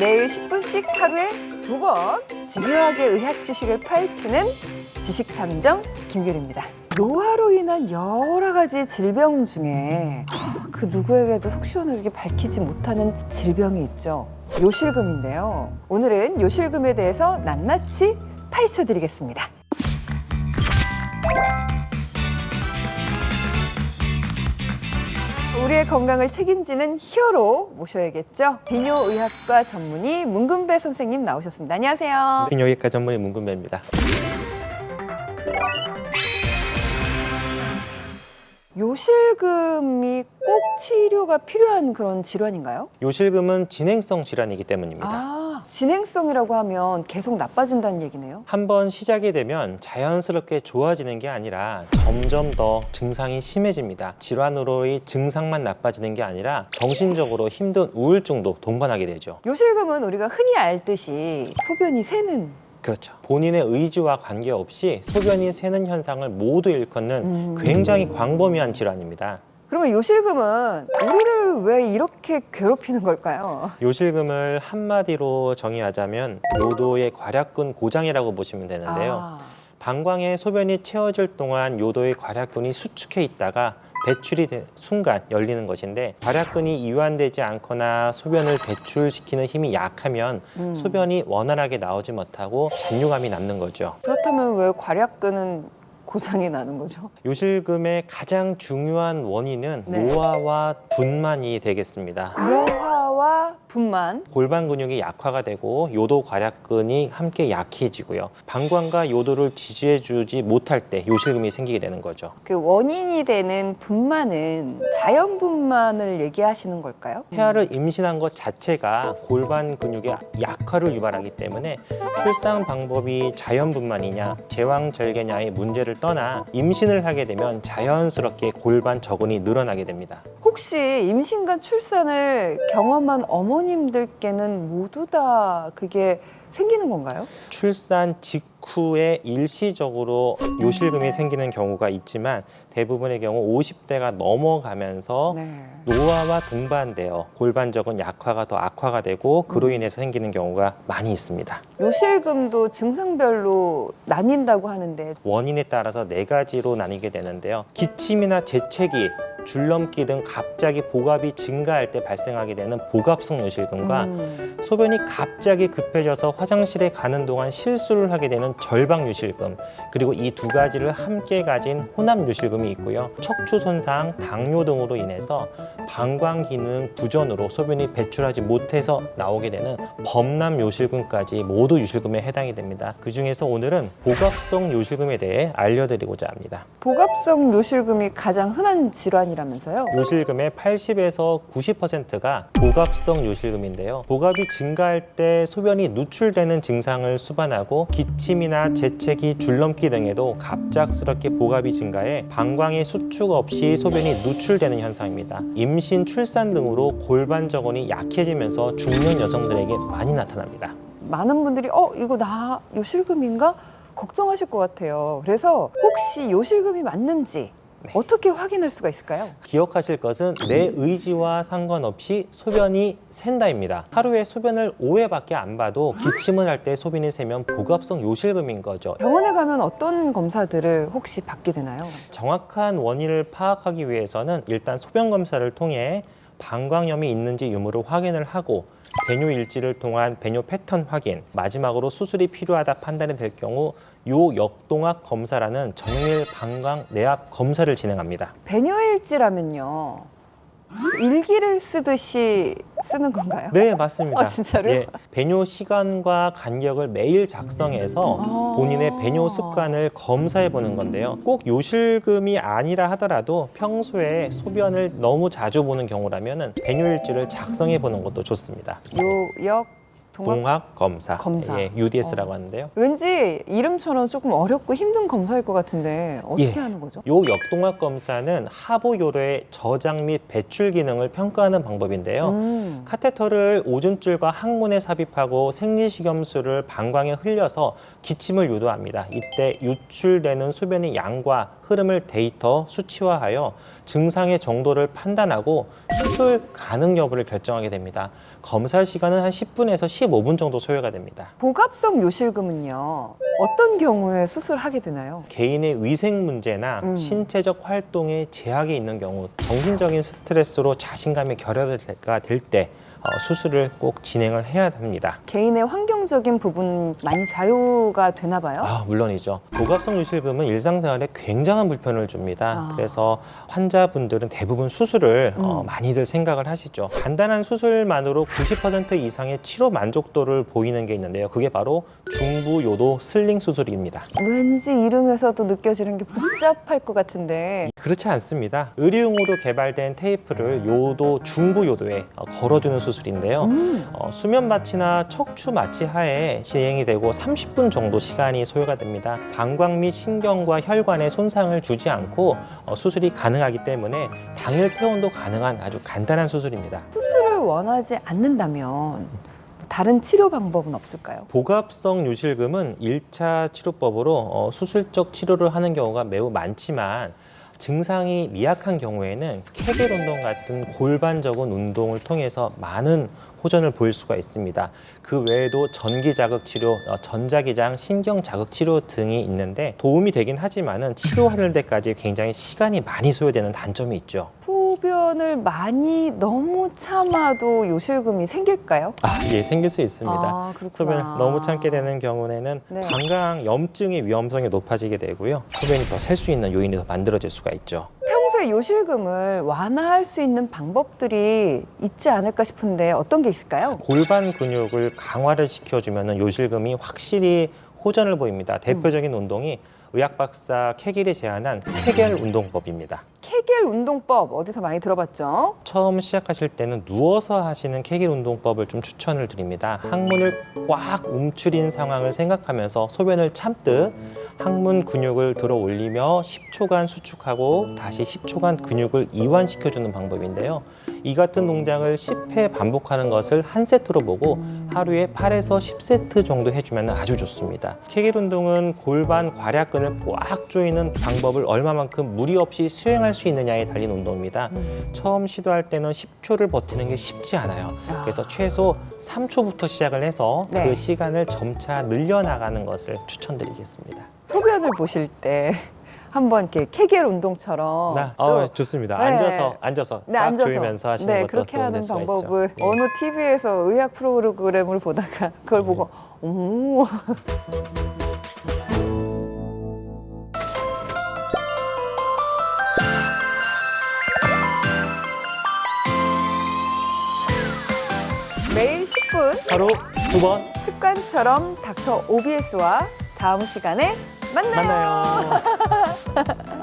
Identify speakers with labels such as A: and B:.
A: 매일 10분씩 하루에 2번 집요하게 의학 지식을 파헤치는 지식탐정 김규리입니다. 노화로 인한 여러 가지 질병 중에 그 누구에게도 속 시원하게 밝히지 못하는 질병이 있죠. 요실금인데요. 오늘은 요실금에 대해서 낱낱이 파헤쳐 드리겠습니다. 우리의 건강을 책임지는 히어로 모셔야겠죠. 비뇨의학과 전문의 문근배 선생님 나오셨습니다. 안녕하세요.
B: 비뇨기과 전문의 문근배입니다.
A: 요실금이 꼭 치료가 필요한 그런 질환인가요?
B: 요실금은 진행성 질환이기 때문입니다.
A: 진행성이라고 하면 계속 나빠진다는 얘기네요.
B: 한번 시작이 되면 자연스럽게 좋아지는 게 아니라 점점 더 증상이 심해집니다. 질환으로의 증상만 나빠지는 게 아니라 정신적으로 힘든 우울증도 동반하게 되죠.
A: 요실금은 우리가 흔히 알듯이 소변이 새는
B: 그렇죠. 본인의 의지와 관계없이 소변이 새는 현상을 모두 일컫는 굉장히 광범위한 질환입니다.
A: 그러면 요실금은 우리를 왜 이렇게 괴롭히는 걸까요?
B: 요실금을 한마디로 정의하자면 요도의 괄약근 고장이라고 보시면 되는데요. 방광에 소변이 채워질 동안 요도의 괄약근이 수축해 있다가 배출이 된 순간 열리는 것인데, 괄약근이 이완되지 않거나 소변을 배출시키는 힘이 약하면 소변이 원활하게 나오지 못하고 잔류감이 남는 거죠.
A: 그렇다면 왜 괄약근은 고장이 나는 거죠?
B: 요실금의 가장 중요한 원인은 노화와 분만이 되겠습니다.
A: 노화와 분만.
B: 골반 근육이 약화가 되고 요도 괄약근이 함께 약해지고요. 방광과 요도를 지지해주지 못할 때 요실금이 생기게 되는 거죠.
A: 그 원인이 되는 분만은 자연 분만을 얘기하시는 걸까요?
B: 태아를 임신한 것 자체가 골반 근육의 약화를 유발하기 때문에 출산 방법이 자연 분만이냐 제왕절개냐의 문제를 떠나 임신을 하게 되면 자연스럽게 골반 저근이 늘어나게 됩니다.
A: 혹시 임신과 출산을 경험한 어머님들께는 모두 다 그게 생기는 건가요?
B: 출산 직후에 일시적으로 요실금이 생기는 경우가 있지만 대부분의 경우 50대가 넘어가면서 노화와 동반되어 골반적은 약화가 더 악화가 되고 그로 인해서 생기는 경우가 많이 있습니다.
A: 요실금도 증상별로 나뉜다고 하는데
B: 원인에 따라서 4가지로 나뉘게 되는데요. 기침이나 재채기, 줄넘기 등 갑자기 복압이 증가할 때 발생하게 되는 복압성 요실금과 소변이 갑자기 급해져서 화장실에 가는 동안 실수를 하게 되는 절박 요실금, 그리고 이 2가지를 함께 가진 혼합 요실금이 있고요. 척추 손상, 당뇨 등으로 인해서 방광 기능 부전으로 소변이 배출하지 못해서 나오게 되는 범람 요실금까지 모두 요실금에 해당이 됩니다. 그 중에서 오늘은 복압성 요실금에 대해 알려드리고자 합니다.
A: 복압성 요실금이 가장 흔한 질환이라면서요?
B: 요실금의 80에서 90%가 복압성 요실금인데요. 복압이 증가할 때 소변이 누출되는 증상을 수반하고 기침이나 재채기, 줄넘기 등에도 갑작스럽게 복압이 증가해 방광의 수축 없이 소변이 누출되는 현상입니다. 임신, 출산 등으로 골반 저근이 약해지면서 중년 여성들에게 많이 나타납니다.
A: 많은 분들이 이거 나 요실금인가? 걱정하실 것 같아요. 그래서 혹시 요실금이 맞는지 어떻게 확인할 수가 있을까요?
B: 기억하실 것은 내 의지와 상관없이 소변이 샌다입니다. 하루에 소변을 5회밖에 안 봐도 기침을 할 때 소변이 새면 복압성 요실금인 거죠.
A: 병원에 가면 어떤 검사들을 혹시 받게 되나요?
B: 정확한 원인을 파악하기 위해서는 일단 소변 검사를 통해 방광염이 있는지 유무를 확인을 하고 배뇨 일지를 통한 배뇨 패턴 확인, 마지막으로 수술이 필요하다 판단이 될 경우 요역동학 검사라는 정밀 방광 내압 검사를 진행합니다.
A: 배뇨일지라면요, 일기를 쓰듯이 쓰는 건가요?
B: 네, 맞습니다.
A: 진짜로요?
B: 예, 배뇨 시간과 간격을 매일 작성해서 본인의 배뇨 습관을 검사해 보는 건데요. 꼭 요실금이 아니라 하더라도 평소에 소변을 너무 자주 보는 경우라면 배뇨일지를 작성해 보는 것도 좋습니다.
A: 동학
B: 검사, 예, UDS라고 하는데요.
A: 왠지 이름처럼 조금 어렵고 힘든 검사일 것 같은데 어떻게 하는 거죠?
B: 요 역동학 검사는 하부 요로의 저장 및 배출 기능을 평가하는 방법인데요. 카테터를 오줌줄과 항문에 삽입하고 생리식염수를 방광에 흘려서 기침을 유도합니다. 이때 유출되는 소변의 양과 흐름을 데이터 수치화하여 증상의 정도를 판단하고 수술 가능 여부를 결정하게 됩니다. 검사 시간은 한 10분에서 15분 정도 소요가 됩니다.
A: 복압성 요실금은요, 어떤 경우에 수술하게 되나요?
B: 개인의 위생 문제나 신체적 활동에 제약이 있는 경우, 정신적인 스트레스로 자신감이 결여가 될 때 수술을 꼭 진행을 해야 합니다.
A: 개인의 환경적인 부분 많이 자유가 되나 봐요?
B: 물론이죠. 복압성 요실금은 일상생활에 굉장한 불편을 줍니다.
A: 아.
B: 그래서 환자분들은 대부분 수술을 많이들 생각을 하시죠. 간단한 수술만으로 90% 이상의 치료 만족도를 보이는 게 있는데요. 그게 바로 중부요도 슬링 수술입니다.
A: 왠지 이름에서도 느껴지는 게 복잡할 것 같은데.
B: 그렇지 않습니다. 의료용으로 개발된 테이프를 중부 요도에 걸어주는 수술인데요. 수면 마취나 척추 마취 하에 진행이 되고 30분 정도 시간이 소요가 됩니다. 방광 및 신경과 혈관에 손상을 주지 않고 수술이 가능하기 때문에 당일 퇴원도 가능한 아주 간단한 수술입니다.
A: 수술을 원하지 않는다면 다른 치료 방법은 없을까요?
B: 복압성 요실금은 1차 치료법으로 수술적 치료를 하는 경우가 매우 많지만 증상이 미약한 경우에는 케겔 운동 같은 골반적인 운동을 통해서 많은 호전을 보일 수가 있습니다. 그 외에도 전기 자극 치료, 전자기장 신경 자극 치료 등이 있는데 도움이 되긴 하지만은 치료하는 데까지 굉장히 시간이 많이 소요되는 단점이 있죠.
A: 소변을 많이 너무 참아도 요실금이 생길까요?
B: 예, 생길 수 있습니다.
A: 그렇구나.
B: 소변을 너무 참게 되는 경우에는
A: 네.
B: 방광 염증의 위험성이 높아지게 되고요. 소변이 더 셀 수 있는 요인이 더 만들어질 수가 있죠.
A: 평소에 요실금을 완화할 수 있는 방법들이 있지 않을까 싶은데 어떤 게 있을까요?
B: 골반 근육을 강화를 시켜주면 요실금이 확실히 호전을 보입니다. 대표적인 운동이 의학 박사 케겔이 제안한 케겔 운동법입니다.
A: 케겔 운동법 어디서 많이 들어봤죠?
B: 처음 시작하실 때는 누워서 하시는 케겔 운동법을 좀 추천을 드립니다. 항문을 꽉 움츠린 상황을 생각하면서 소변을 참듯 항문 근육을 들어 올리며 10초간 수축하고 다시 10초간 근육을 이완시켜주는 방법인데요. 이 같은 동작을 10회 반복하는 것을 한 세트로 보고 하루에 8에서 10세트 정도 해주면 아주 좋습니다. 케겔 운동은 골반 괄약근을 꽉 조이는 방법을 얼마만큼 무리 없이 수행할 수 있느냐에 달린 운동입니다. 처음 시도할 때는 10초를 버티는 게 쉽지 않아요. 그래서 최소 3초부터 시작을 해서
A: 네.
B: 그 시간을 점차 늘려나가는 것을 추천드리겠습니다.
A: 소변을 보실 때 한번 이렇게 케겔 운동처럼
B: 좋습니다.
A: 네.
B: 앉아서
A: 네,
B: 꽉
A: 앉아서
B: 조이면서 하시는 것도
A: 그렇게
B: 도움될
A: 하는
B: 수가
A: 방법을
B: 있죠.
A: 어느 TV에서 의학 프로그램을 보다가 그걸 보고 오. 매일 10분
B: 하루 2번
A: 습관처럼 닥터 OBS와 다음 시간에 만나요.
B: 만나요.